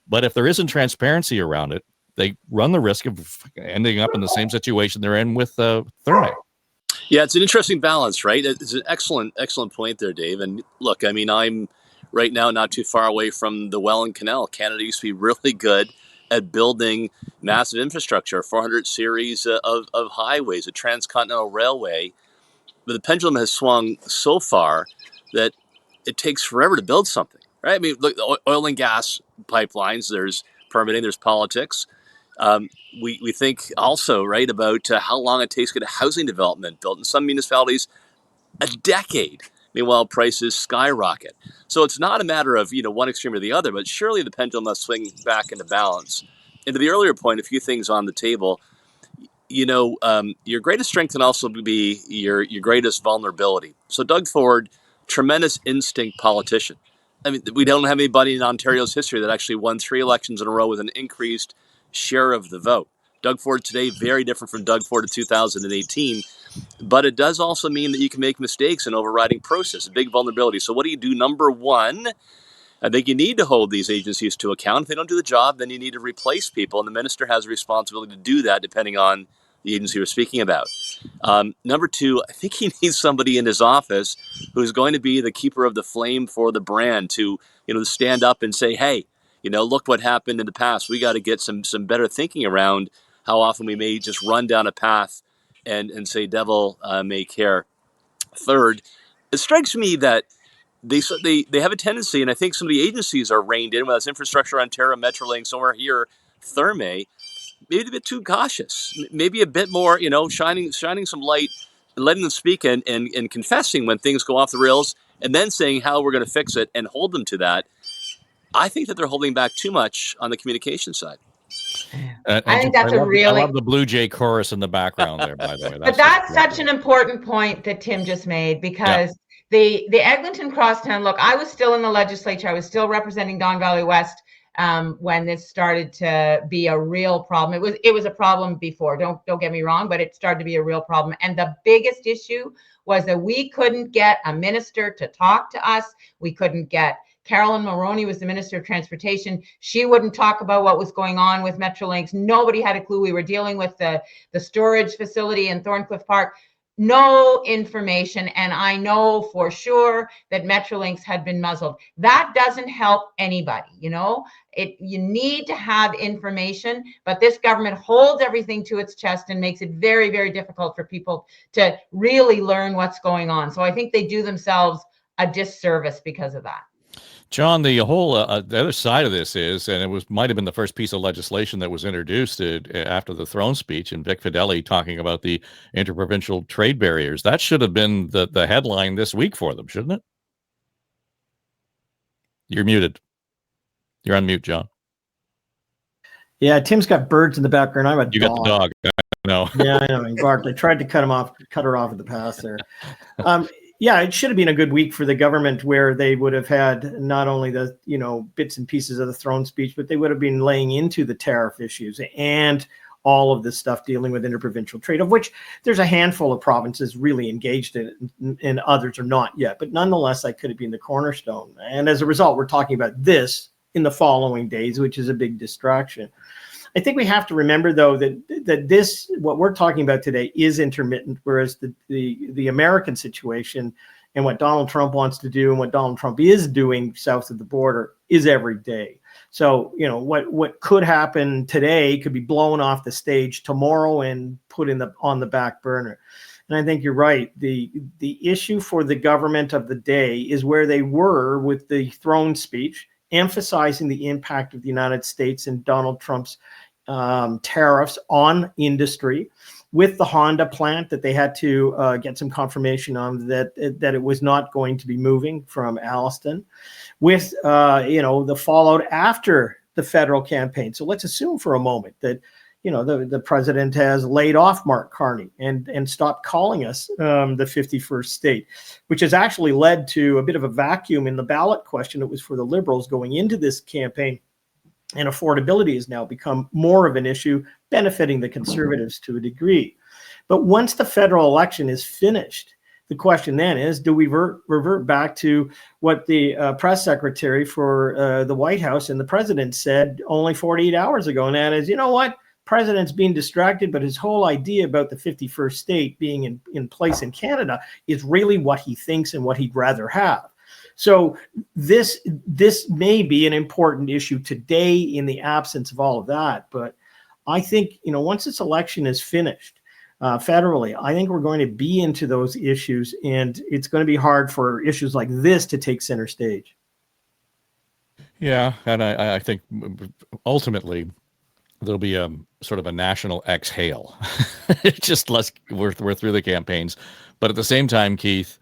But if there isn't transparency around it, they run the risk of ending up in the same situation they're in with Therme. Yeah, it's an interesting balance, right? It's an excellent point there, Dave. And look, I mean, I'm right now not too far away from the Welland Canal. Canada used to be really good at building massive infrastructure, 400 series of highways, a transcontinental railway. But the pendulum has swung so far that it takes forever to build something, right? I mean, look, oil and gas pipelines, there's permitting, there's politics. We think also, right, about how long it takes to get a housing development built. In some municipalities, a decade. Meanwhile, prices skyrocket. So it's not a matter of, one extreme or the other, but surely the pendulum must swing back into balance. And to the earlier point, a few things on the table. Your greatest strength can also be your greatest vulnerability. So Doug Ford, tremendous instinct politician. I mean, we don't have anybody in Ontario's history that actually won 3 elections in a row with an increased share of the vote. Doug Ford today, very different from Doug Ford in 2018, but it does also mean that you can make mistakes in overriding process, a big vulnerability. So what do you do? Number one, I think you need to hold these agencies to account. If they don't do the job, then you need to replace people, and the minister has a responsibility to do that depending on the agency we're speaking about. Number two, I think he needs somebody in his office who's going to be the keeper of the flame for the brand to, stand up and say, hey, look what happened in the past. We got to get some better thinking around how often we may just run down a path and say, devil may care. Third, it strikes me that they have a tendency, and I think some of the agencies are reined in, whether it's Infrastructure Ontario, Metrolinx, somewhere here, Therme, maybe a bit too cautious, maybe a bit more, shining some light and letting them speak and confessing when things go off the rails, and then saying how we're going to fix it and hold them to that. I think that they're holding back too much on the communication side. I think that's I love the Blue Jay chorus in the background there, by the way. But that's such an important point that Tim just made, because the Eglinton Crosstown, look, I was still in the legislature. I was still representing Don Valley West when this started to be a real problem. It was a problem before, don't get me wrong, but it started to be a real problem. And the biggest issue was that we couldn't get a minister to talk to us. We couldn't get Carolyn Mulroney was the Minister of Transportation. She wouldn't talk about what was going on with Metrolinx. Nobody had a clue. We were dealing with the storage facility in Thorncliffe Park. No information. And I know for sure that Metrolinx had been muzzled. That doesn't help anybody, you need to have information, but this government holds everything to its chest and makes it very, very difficult for people to really learn what's going on. So I think they do themselves a disservice because of that. John, the whole the other side of this is, and it might have been the first piece of legislation that was introduced after the throne speech, and Vic Fideli talking about the interprovincial trade barriers. That should have been the headline this week for them, shouldn't it? You're muted. You're on mute, John. Yeah, Tim's got birds in the background. I'm a You dog. got the dog. I know. Yeah, I know. He barked. I tried to cut her off at the pass there. Yeah, it should have been a good week for the government, where they would have had not only the, bits and pieces of the throne speech, but they would have been laying into the tariff issues and all of this stuff dealing with interprovincial trade, of which there's a handful of provinces really engaged in it, and others are not yet. But nonetheless, that could have been the cornerstone. And as a result, we're talking about this in the following days, which is a big distraction. I think we have to remember, though, that this, what we're talking about today, is intermittent, whereas the American situation and what Donald Trump wants to do and what Donald Trump is doing south of the border is every day. So, you know, what could happen today could be blown off the stage tomorrow and put on the back burner. And I think you're right. The issue for the government of the day is where they were with the throne speech, emphasizing the impact of the United States and Donald Trump's tariffs on industry, with the Honda plant that they had to get some confirmation on that it was not going to be moving from Alliston, with the fallout after the federal campaign. So let's assume for a moment that the president has laid off Mark Carney and stopped calling us the 51st state, which has actually led to a bit of a vacuum in the ballot question. It was for the Liberals going into this campaign. And affordability has now become more of an issue, benefiting the Conservatives to a degree. But once the federal election is finished, the question then is, do we revert back to what the press secretary for the White House and the president said only 48 hours ago? And that is, you know what? President's being distracted, but his whole idea about the 51st state being in place in Canada is really what he thinks and what he'd rather have. So this may be an important issue today in the absence of all of that. But I think, once this election is finished federally, I think we're going to be into those issues, and it's going to be hard for issues like this to take center stage. Yeah, and I think ultimately there'll be a sort of a national exhale. Just we're through the campaigns, but at the same time, Keith,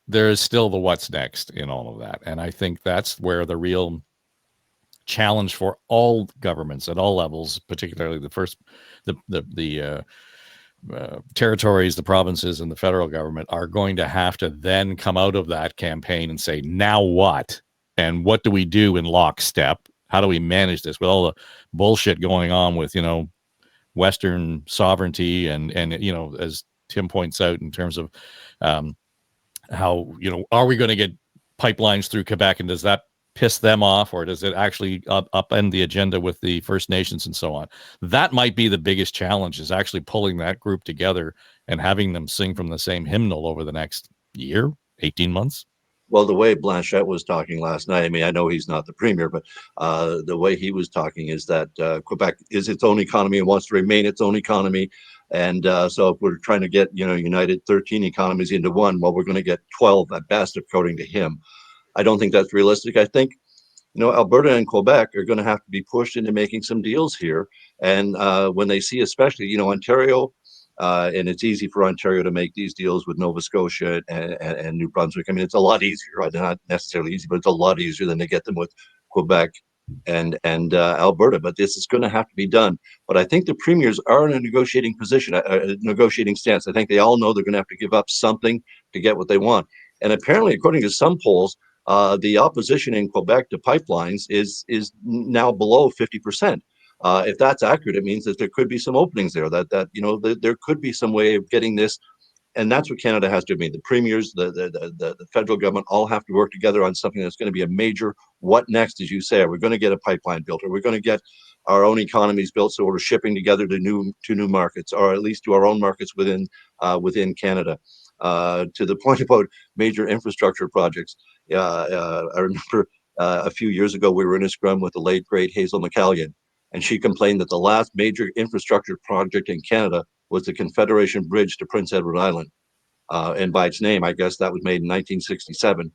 there's still the what's next in all of that. And I think that's where the real challenge for all governments at all levels, particularly the territories, the provinces, and the federal government, are going to have to then come out of that campaign and say, now what? And what do we do in lockstep? How do we manage this with all the bullshit going on with, Western sovereignty and as Tim points out, in terms of how, are we going to get pipelines through Quebec, and does that piss them off, or does it actually upend the agenda with the First Nations and so on? That might be the biggest challenge, is actually pulling that group together and having them sing from the same hymnal over the next year, 18 months. Well, the way Blanchet was talking last night, I mean, I know he's not the premier, but the way he was talking is that Quebec is its own economy and wants to remain its own economy. And so if we're trying to get, united 13 economies into one, well, we're going to get 12 at best, according to him. I don't think that's realistic. I think, Alberta and Quebec are going to have to be pushed into making some deals here. And when they see, especially, Ontario, and it's easy for Ontario to make these deals with Nova Scotia and New Brunswick. I mean, it's a lot easier, right? Not necessarily easy, but it's a lot easier than to get them with Quebec and Alberta. But this is going to have to be done. But I think the premiers are in a negotiating position, a negotiating stance. I think they all know they're going to have to give up something to get what they want. And apparently, according to some polls, the opposition in Quebec to pipelines is now below 50%. If that's accurate, it means that there could be some openings there, that there could be some way of getting this. And that's what Canada has to do. I mean, the premiers, the federal government all have to work together on something that's going to be a major what next, as you say. Are we going to get a pipeline built? Are we going to get our own economies built so we're shipping together to new markets, or at least to our own markets within Canada? To the point about major infrastructure projects, I remember a few years ago we were in a scrum with the late great Hazel McCallion, and she complained that the last major infrastructure project in Canada was the Confederation Bridge to Prince Edward Island. And by its name, I guess that was made in 1967.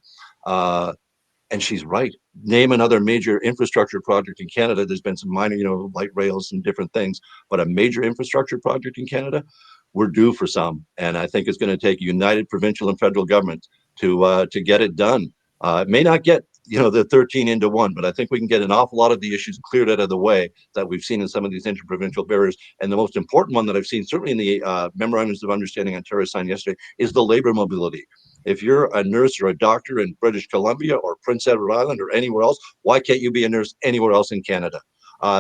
And she's right. Name another major infrastructure project in Canada. There's been some minor, light rails and different things, but a major infrastructure project in Canada, we're due for some. And I think it's going to take united provincial and federal government to get it done. It may not get the 13 into one, but I think we can get an awful lot of the issues cleared out of the way that we've seen in some of these interprovincial barriers. And the most important one that I've seen, certainly in the memorandums of understanding Ontario signed yesterday, is the labor mobility. If you're a nurse or a doctor in British Columbia or Prince Edward Island or anywhere else, why can't you be a nurse anywhere else in Canada?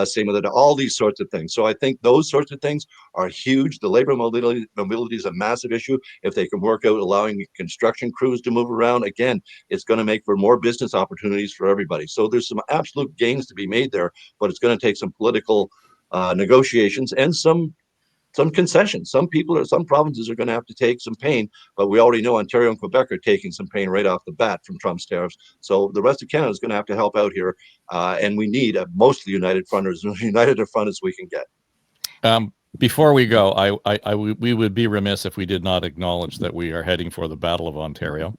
Same with all these sorts of things. So I think those sorts of things are huge. The labor mobility is a massive issue. If they can work out allowing construction crews to move around, again, it's going to make for more business opportunities for everybody. So there's some absolute gains to be made there, but it's going to take some political negotiations and some concessions. Some provinces are going to have to take some pain, but we already know Ontario and Quebec are taking some pain right off the bat from Trump's tariffs. So the rest of Canada is going to help out here, and we need mostly united fronters, as united a front as we can get. Before we go, we would be remiss if we did not acknowledge that we are heading for the Battle of Ontario.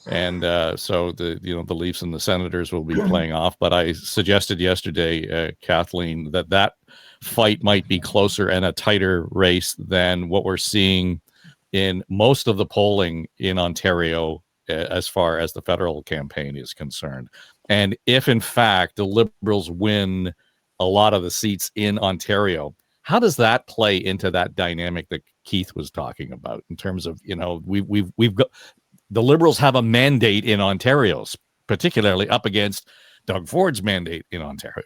And so the Leafs and the Senators will be playing off. But I suggested yesterday, Kathleen, that fight might be closer and a tighter race than what we're seeing in most of the polling in Ontario as far as the federal campaign is concerned. And if, in fact, the Liberals win a lot of the seats in Ontario, how does that play into that dynamic that Keith was talking about in terms of, we've got the Liberals have a mandate in Ontario, particularly up against Doug Ford's mandate in Ontario.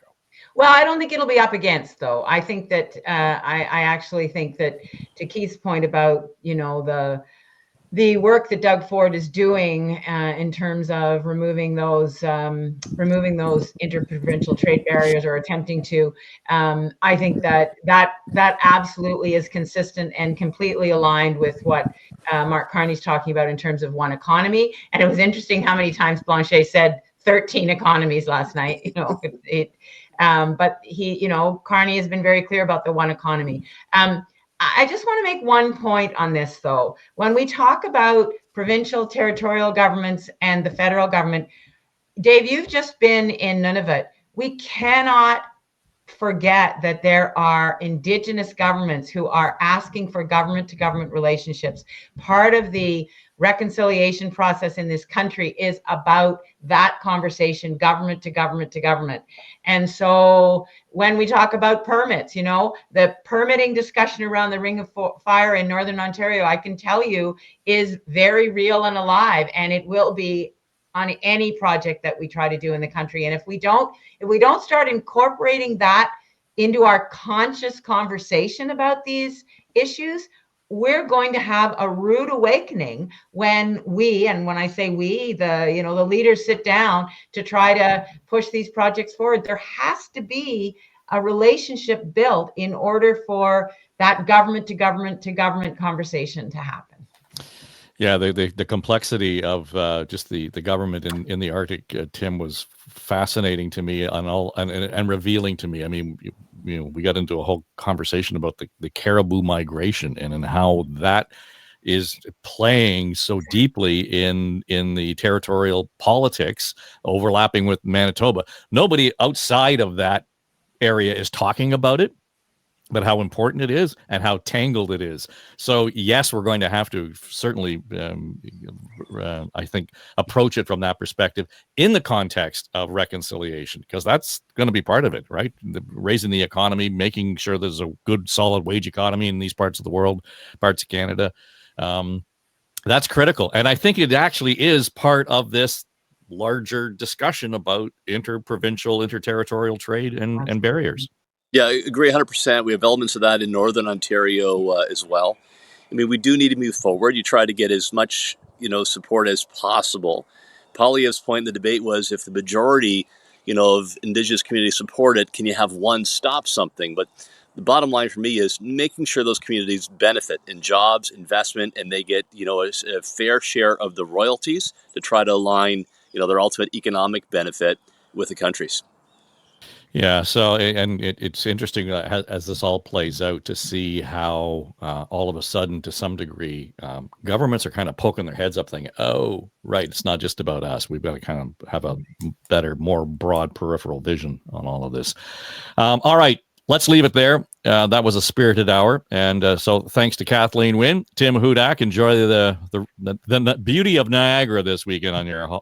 Well, I don't think it'll be up against, though. I think that I actually think that, to Keith's point about, the work that Doug Ford is doing in terms of removing those interprovincial trade barriers, or attempting to, I think that absolutely is consistent and completely aligned with what Mark Carney's talking about in terms of one economy. And it was interesting how many times Blanchet said 13 economies last night. But Carney has been very clear about the one economy. I just want to make one point on this, though. When we talk about provincial, territorial governments and the federal government, Dave, you've just been in Nunavut. We cannot forget that there are Indigenous governments who are asking for government-to-government relationships. Part of the reconciliation process in this country is about that conversation, government to government to government. And so when we talk about permits, the permitting discussion around the Ring of Fire in Northern Ontario, I can tell you, is very real and alive, and it will be on any project that we try to do in the country. And if we don't start incorporating that into our conscious conversation about these issues, we're going to have a rude awakening when when I say we, the leaders sit down to try to push these projects forward. There has to be a relationship built in order for that government to government conversation to happen. Yeah, the complexity of just the government in the Arctic, Tim, was fascinating to me and revealing to me. I mean, we got into a whole conversation about the caribou migration and how that is playing so deeply in the territorial politics, overlapping with Manitoba. Nobody outside of that area is talking about it, but how important it is and how tangled it is. So yes, we're going to have to certainly, I think, approach it from that perspective in the context of reconciliation, because that's going to be part of it, right? Raising the economy, making sure there's a good, solid wage economy in these parts of the world, parts of Canada. That's critical. And I think it actually is part of this larger discussion about interprovincial, interterritorial trade and barriers. Yeah, I agree 100%. We have elements of that in Northern Ontario as well. I mean, we do need to move forward. You try to get as much, support as possible. Poilievre's point in the debate was, if the majority, of Indigenous communities support it, can you have one stop something? But the bottom line for me is making sure those communities benefit in jobs, investment, and they get, a fair share of the royalties to try to align, their ultimate economic benefit with the country's. Yeah. So, and it's interesting as this all plays out to see how all of a sudden, to some degree, governments are kind of poking their heads up thinking, oh, right, it's not just about us. We've got to kind of have a better, more broad peripheral vision on all of this. All right. Let's leave it there. That was a spirited hour. And so thanks to Kathleen, Wynne, Tim Hudak. Enjoy the beauty of Niagara this weekend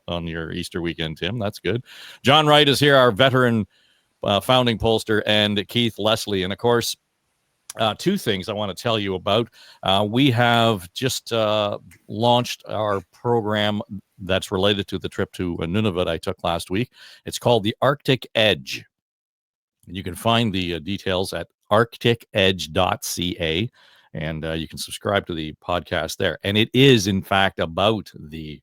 on your Easter weekend, Tim. That's good. John Wright is here, our veteran founding pollster, and Keith Leslie. And of course, two things I want to tell you about. We have just launched our program that's related to the trip to Nunavut I took last week. It's called the Arctic Edge. And you can find the details at arcticedge.ca, and you can subscribe to the podcast there. And it is, in fact, about the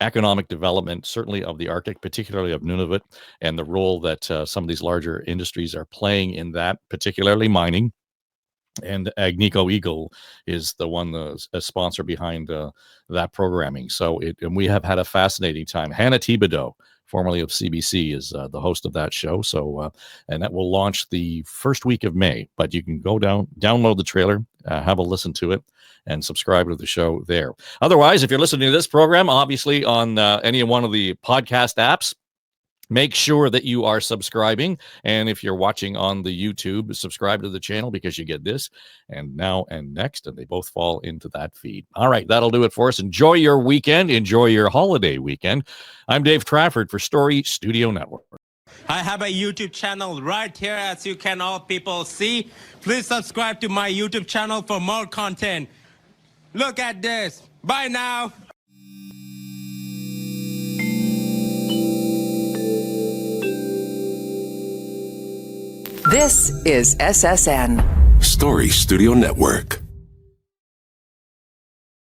economic development, certainly of the Arctic, particularly of Nunavut, and the role that some of these larger industries are playing in that, particularly mining. And Agnico Eagle is the one, a sponsor behind that programming. So and we have had a fascinating time. Hannah Thibodeau, formerly of CBC, is the host of that show. So, and that will launch the first week of May. But you can go download the trailer, have a listen to it, and subscribe to the show there. Otherwise, if you're listening to this program, obviously on any one of the podcast apps, make sure that you are subscribing. And if you're watching on the YouTube, subscribe to the channel, because you get this and now and next, and they both fall into that feed. All right, that'll do it for us. Enjoy your weekend. Enjoy your holiday weekend. I'm Dave Trafford for Story Studio Network. I have a YouTube channel right here, as you can all people see. Please subscribe to my YouTube channel for more content. Look at this. Bye now. This is SSN. Story Studio Network.